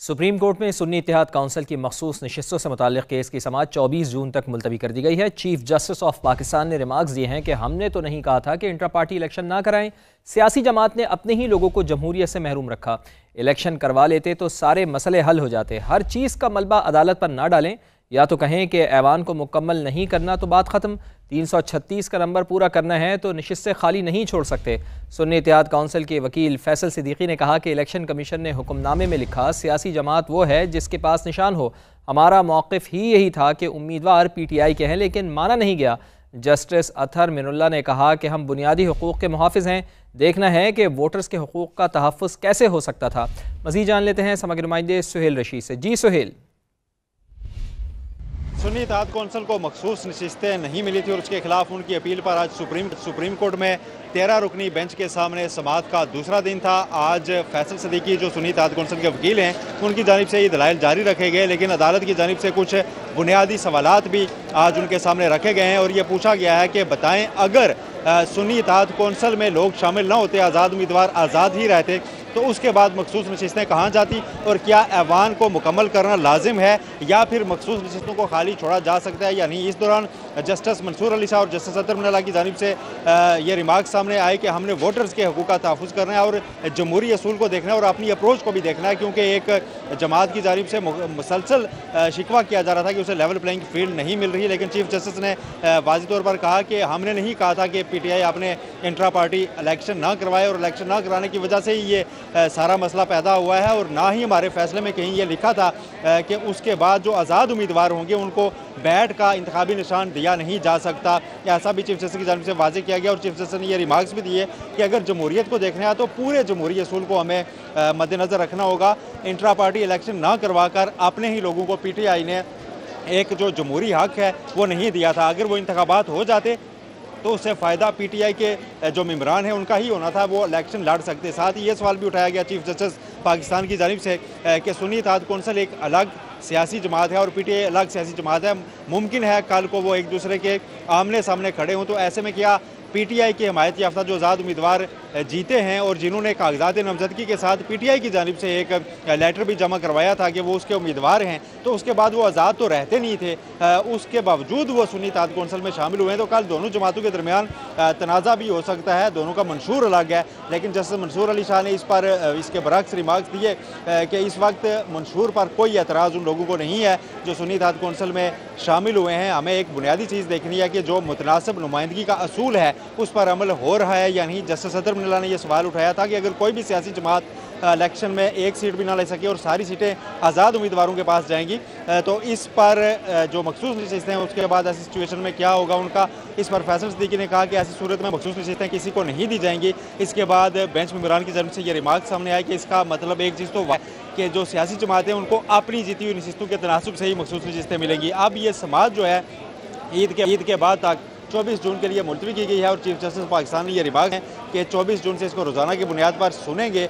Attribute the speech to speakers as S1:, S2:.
S1: Supreme court में सुन्नी इत्तेहाद council की मखसूस नशिस्तों से मुताल्लिक़ केस की समाअत 24 जून तक मुलतवी कर दी गई है। चीफ जस्टिस ऑफ पाकिस्तान ने रिमार्क्स दिए हैं कि हमने तो नहीं कहा था कि इंट्रा पार्टी इलेक्शन ना कराएं, सियासी जमात ने अपने ही लोगों को जमहूरियत से महरूम रखा। इलेक्शन करवा लेते तो सारे मसले हल हो जाते। हर चीज़ का मलबा अदालत पर ना डालें, या तो कहें कि ऐवान को मुकम्मल नहीं करना तो बात ख़त्म, 336 का नंबर पूरा करना है तो नशिस्तें खाली नहीं छोड़ सकते। सुन्नी इत्तेहाद काउंसिल के वकील फैसल सिद्दीकी ने कहा कि इलेक्शन कमीशन ने हुक्मनामे में लिखा सियासी जमात वो है जिसके पास निशान हो। हमारा मौक़िफ़ ही यही था कि उम्मीदवार PTI के हैं, लेकिन माना नहीं गया। जस्टिस अतहर मिनुल्लाह ने कहा कि हम बुनियादी हुकूक़ के मुहाफ़िज़ हैं, देखना है कि वोटर्स के हुकूक़ का तहफ़्फ़ुज़ कैसे हो सकता था। मज़ीद जान लेते हैं समग्र नुमाइंदे सुहेल रशीद से। जी सुहेल।
S2: सुन्नी इत्तेहाद कौंसिल को मखसूस नशिस्तें नहीं मिली थी और उसके खिलाफ उनकी अपील पर आज सुप्रीम कोर्ट में 13 रुकनी बेंच के सामने समाअत का दूसरा दिन था। आज फैसल सिद्दीकी जो सुन्नी इत्तेहाद कौंसिल के वकील हैं, उनकी जानिब से ये दलाइल जारी रखे गए, लेकिन अदालत की जानिब से कुछ बुनियादी सवालात भी आज उनके सामने रखे गए हैं और ये पूछा गया है कि बताएं अगर सुन्नी इत्तेहाद कौंसिल में लोग शामिल ना होते, आज़ाद उम्मीदवार आज़ाद ही रहते, तो उसके बाद मखसूस नशिस्तें कहाँ जाती और क्या ऐवान को मुकम्मल करना लाजिम है या फिर मखसूस नशिस्तों को खाली छोड़ा जा सकता है या नहीं। इस दौरान जस्टिस मंसूर अली शाह और जस्टिस अतहर मिनुल्लाह की जानिब से ये रिमार्क सामने आए कि हमने वोटर्स के हकूक़ का तहफ़्फ़ुज़ करना है और जमहूरी असूल को देखना है और अपनी अप्रोच को भी देखना है, क्योंकि एक जमात की जानिब से मुसलसल शिकवा किया जा रहा था कि उसे लेवल प्लेइंग फील्ड नहीं मिल रही। लेकिन चीफ जस्टिस ने वाज़ेह तौर पर कहा कि हमने नहीं कहा था कि PTI आपने इंट्रा पार्टी इलेक्शन ना करवाए और इलेक्शन ना कराने की वजह से ही ये सारा मसला पैदा हुआ है, और ना ही हमारे फैसले में कहीं ये लिखा था कि उसके बाद जो आज़ाद उम्मीदवार होंगे उनको बैठ का इंतखाबी निशान दिया नहीं जा सकता। ऐसा भी चीफ जस्टिस की जानिब से वाज़ेह किया गया और चीफ जस्टिस ने ये रिमार्क्स भी दिए कि अगर जमहूरियत को देखना है तो पूरे जमहूरी असूल को हमें मद्देनज़र रखना होगा। इंट्रा पार्टी इलेक्शन ना करवा कर अपने ही लोगों को PTI ने एक जो जमहूरी हक है वो नहीं दिया था। अगर वो इंतखाबात हो जाते तो उससे फ़ायदा PTI के जो मेम्बरान हैं उनका ही होना था, वो इलेक्शन लड़ सकते। साथ ही ये सवाल भी उठाया गया चीफ जस्टिस पाकिस्तान की जानिब से कि सुन्नी इत्तेहाद कौंसिल एक अलग सियासी जमात है और PTI अलग सियासी जमात है, मुमकिन है कल को वो एक दूसरे के आमने सामने खड़े हों, तो ऐसे में क्या PTI की हिमायत याफ्ता जो आज़ाद उम्मीदवार जीते हैं और जिन्होंने कागजात नामजदगी के साथ PTI की जानिब से एक लेटर भी जमा करवाया था कि वो उसके उम्मीदवार हैं, तो उसके बाद वो आज़ाद तो रहते नहीं थे, उसके बावजूद वो सुन्नी इत्तेहाद कौंसिल में शामिल हुए हैं, तो कल दोनों जमातों के दरमियान तनाज़ा भी हो सकता है। दोनों का मंशूर अलग है, लेकिन जस्टिस मंसूर अली शाह ने इस पर इसके बरक्स रिमार्क्स दिए कि इस वक्त मंशूर पर कोई एतराज़ उन लोगों को नहीं है जो सुन्नी इत्तेहाद कौंसिल में शामिल हुए हैं। हमें एक बुनियादी चीज़ देखनी है कि जो मुतनासिब नुमाइंदगी का असूल है उस पर अमल हो रहा है या नहीं। जस्टिस अतहर मिनुल्लाह ने यह सवाल उठाया था कि अगर कोई भी सियासी जमात इलेक्शन में एक सीट भी ना ले सके और सारी सीटें आज़ाद उम्मीदवारों के पास जाएंगी, तो इस पर जो मखसूस नशिस्तें हैं उसके बाद ऐसी सिचुएशन में क्या होगा उनका। इस पर फैसल सिद्दीकी ने कहा कि ऐसी सूरत में मखसूस नशिस्तें किसी को नहीं दी जाएंगी। इसके बाद बेंच मेम्बरान की जानिब से ये रिमार्क सामने आया कि इसका मतलब एक चीज़ तो कि जो सियासी जमातें हैं उनको अपनी जीती हुई नशिस्तों के तनासुब से ही मखसूस नशिस्तें मिलेंगी। अब ये समाअत जो है ईद के बाद तक 24 जून के लिए मुलतवी की गई है और चीफ जस्टिस पाकिस्तान ने ये रिमार्क है कि 24 जून से इसको रोज़ाना की बुनियाद पर सुनेंगे।